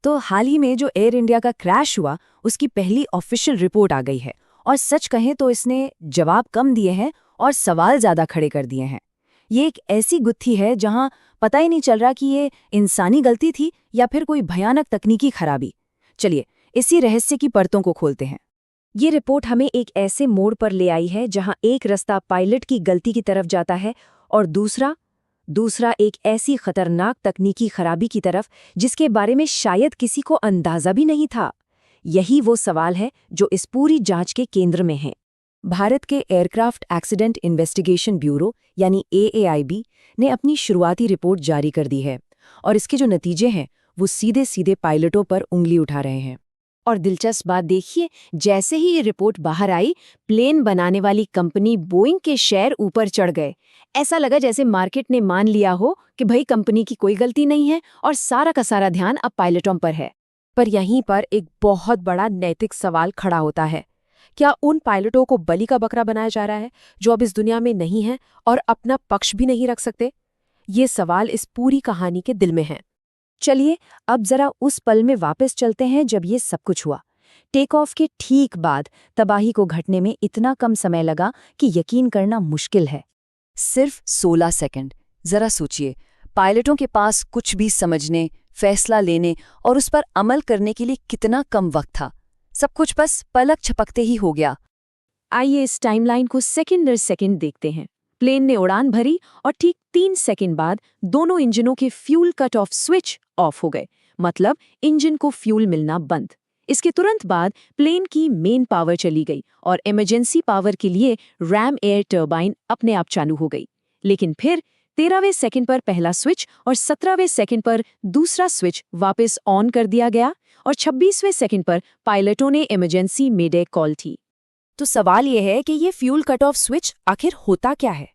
तो हाल ही में जो एयर इंडिया का क्रैश हुआ उसकी पहली ऑफिशियल रिपोर्ट आ गई है और सच कहें तो इसने जवाब कम दिए हैं और सवाल ज़्यादा खड़े कर दिए हैं। ये एक ऐसी गुत्थी है जहां पता ही नहीं चल रहा कि ये इंसानी गलती थी या फिर कोई भयानक तकनीकी खराबी। चलिए इसी रहस्य की परतों को खोलते हैं। ये रिपोर्ट हमें एक ऐसे मोड़ पर ले आई है जहां एक रास्ता पायलट की गलती की तरफ जाता है और दूसरा एक ऐसी खतरनाक तकनीकी खराबी की तरफ जिसके बारे में शायद किसी को अंदाजा भी नहीं था। यही वो सवाल है जो इस पूरी जांच के केंद्र में है। भारत के एयरक्राफ्ट एक्सीडेंट इन्वेस्टिगेशन ब्यूरो यानी AAIB ने अपनी शुरुआती रिपोर्ट जारी कर दी है और इसके जो नतीजे हैं वो सीधे सीधे पायलटों पर उंगली उठा रहे हैं। और दिलचस्प बात देखिए, जैसे ही ये रिपोर्ट बाहर आई, प्लेन बनाने वाली कंपनी बोइंग के शेयर ऊपर चढ़ गए। ऐसा लगा जैसे मार्केट ने मान लिया हो कि भाई कंपनी की कोई गलती नहीं है और सारा का सारा ध्यान अब पायलटों पर है। पर यहीं पर एक बहुत बड़ा नैतिक सवाल खड़ा होता है। क्या उन पायलटों को बलि का बकरा बनाया जा रहा है जो अब इस दुनिया में नहीं है और अपना पक्ष भी नहीं रख सकते? ये सवाल इस पूरी कहानी के दिल में है। चलिए अब जरा उस पल में वापस चलते हैं जब ये सब कुछ हुआ। टेक ऑफ के ठीक बाद तबाही को घटने में इतना कम समय लगा कि यकीन करना मुश्किल है। सिर्फ 16 सेकंड। जरा सोचिए, पायलटों के पास कुछ भी समझने, फैसला लेने और उस पर अमल करने के लिए कितना कम वक्त था। सब कुछ बस पलक झपकते ही हो गया। आइए इस टाइमलाइन को सेकंड दर सेकंड देखते हैं। प्लेन ने उड़ान भरी और ठीक 3 सेकंड बाद दोनों इंजनों के fuel cut off switch off हो गए, मतलब इंजन को फ्यूल मिलना बंद। इसके तुरंत बाद प्लेन की मेन पावर चली गई और इमरजेंसी पावर के लिए रैम एयर टर्बाइन अपने आप चालू हो गई। लेकिन फिर 13वें सेकंड पर पहला स्विच और 17वें सेकंड पर दूसरा स्विच वापस ऑन कर दिया गया और 26वें सेकंड पर पायलटों ने इमरजेंसी मेडे कॉल थी। तो सवाल यह है कि ये फ्यूल कट ऑफ स्विच आखिर होता क्या है?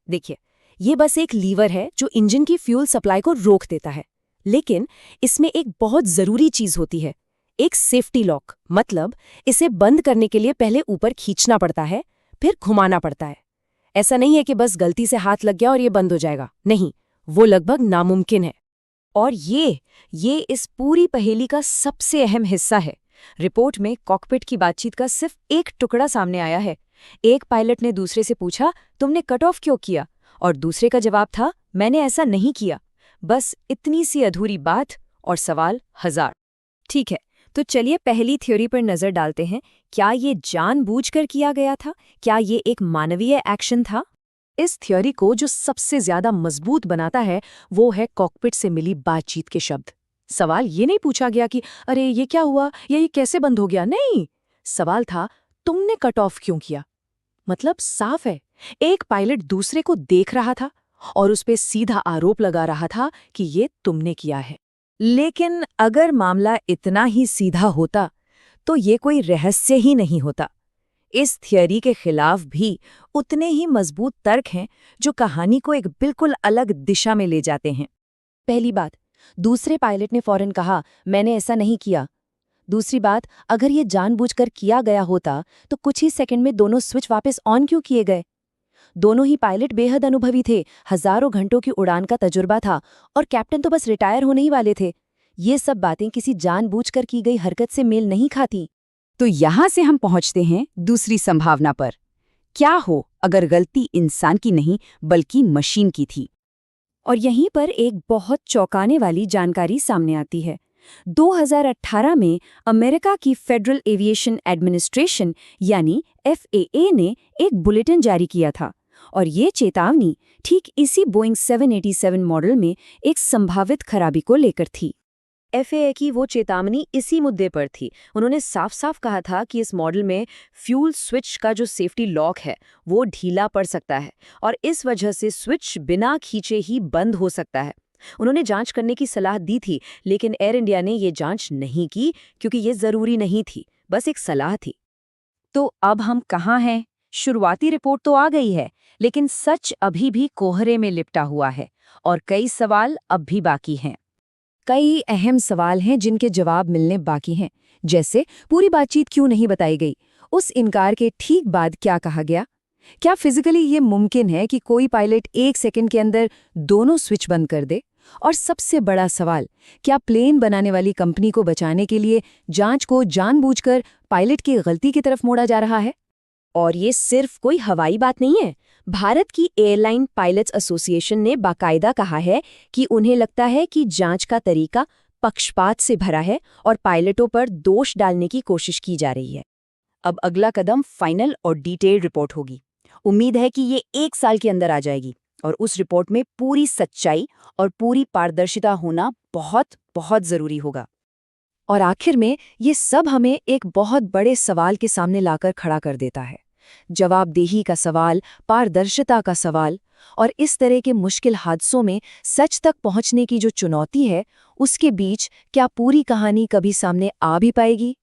देखिए, ये बस एक लीवर है जो इंजन की फ्यूल सप्लाई को रोक देता है, लेकिन इसमें एक बहुत जरूरी चीज होती है, एक सेफ्टी लॉक। मतलब इसे बंद करने के लिए पहले ऊपर खींचना पड़ता है, फिर घुमाना पड़ता है। ऐसा नहीं है कि बस गलती से हाथ लग गया और ये बंद हो जाएगा। नहीं, वो लगभग नामुमकिन है। और ये इस पूरी पहेली का सबसे अहम हिस्सा है। रिपोर्ट में कॉकपिट की बातचीत का सिर्फ एक टुकड़ा सामने आया है। एक पायलट ने दूसरे से पूछा, तुमने कट ऑफ क्यों किया? और दूसरे का जवाब था, मैंने ऐसा नहीं किया। बस इतनी सी अधूरी बात और सवाल हजार। ठीक है, तो चलिए पहली थ्योरी पर नजर डालते हैं। क्या ये जानबूझकर किया गया था? क्या ये एक मानवीय एक्शन था? इस थ्योरी को जो सबसे ज्यादा मजबूत बनाता है वो है कॉकपिट से मिली बातचीत के शब्द। सवाल ये नहीं पूछा गया कि अरे ये क्या हुआ या ये कैसे बंद हो गया। नहीं, सवाल था तुमने कट ऑफ क्यों किया। मतलब साफ है, एक पायलट दूसरे को देख रहा था और उस पे सीधा आरोप लगा रहा था कि ये तुमने किया है। लेकिन अगर मामला इतना ही सीधा होता तो ये कोई रहस्य ही नहीं होता। इस थियरी के खिलाफ भी उतने ही मजबूत तर्क हैं जो कहानी को एक बिल्कुल अलग दिशा में ले जाते हैं। पहली बात, दूसरे पायलट ने फौरन कहा, मैंने ऐसा नहीं किया। दूसरी बात, अगर ये जानबूझकर किया गया होता तो कुछ ही सेकंड में दोनों स्विच वापस ऑन क्यों किए गए? दोनों ही पायलट बेहद अनुभवी थे, हजारों घंटों की उड़ान का तजुर्बा था और कैप्टन तो बस रिटायर होने ही वाले थे। ये सब बातें किसी जानबूझकर की गई हरकत से मेल नहीं खाती। तो यहाँ से हम पहुँचते हैं दूसरी संभावना पर। क्या हो अगर गलती इंसान की नहीं बल्कि मशीन की थी? और यहीं पर एक बहुत चौंकाने वाली जानकारी सामने आती है। 2018 में अमेरिका की फेडरल एविएशन एडमिनिस्ट्रेशन यानी FAA ने एक बुलेटिन जारी किया था और ये चेतावनी ठीक इसी बोइंग 787 मॉडल में एक संभावित खराबी को लेकर थी। FAA की वो चेतावनी इसी मुद्दे पर थी। उन्होंने साफ साफ कहा था कि इस मॉडल में फ्यूल स्विच का जो सेफ्टी लॉक है वो ढीला पड़ सकता है और इस वजह से स्विच बिना खींचे ही बंद हो सकता है। उन्होंने जांच करने की सलाह दी थी, लेकिन एयर इंडिया ने ये जांच नहीं की क्योंकि ये जरूरी नहीं थी, बस एक सलाह थी। तो अब हम कहाँ हैं? शुरुआती रिपोर्ट तो आ गई है, लेकिन सच अभी भी कोहरे में लिपटा हुआ है और कई सवाल अब भी बाकी हैं। कई अहम सवाल हैं जिनके जवाब मिलने बाकी हैं, जैसे पूरी बातचीत क्यों नहीं बताई गई? उस इनकार के ठीक बाद क्या कहा गया? क्या फिजिकली ये मुमकिन है कि कोई पायलट 1 सेकंड के अंदर दोनों स्विच बंद कर दे? और सबसे बड़ा सवाल, क्या प्लेन बनाने वाली कंपनी को बचाने के लिए जांच को जानबूझकर पायलट की गलती की तरफ मोड़ा जा रहा है? और ये सिर्फ कोई हवाई बात नहीं है। भारत की एयरलाइन पायलट्स एसोसिएशन ने बाकायदा कहा है कि उन्हें लगता है कि जांच का तरीका पक्षपात से भरा है और पायलटों पर दोष डालने की कोशिश की जा रही है। अब अगला कदम फाइनल और डिटेल्ड रिपोर्ट होगी। उम्मीद है कि ये 1 साल के अंदर आ जाएगी और उस रिपोर्ट में पूरी सच्चाई और पूरी पारदर्शिता होना बहुत बहुत जरूरी होगा। और आखिर में ये सब हमें एक बहुत बड़े सवाल के सामने लाकर खड़ा कर देता है। जवाबदेही का सवाल, पारदर्शिता का सवाल, और इस तरह के मुश्किल हादसों में सच तक पहुंचने की जो चुनौती है, उसके बीच क्या पूरी कहानी कभी सामने आ भी पाएगी?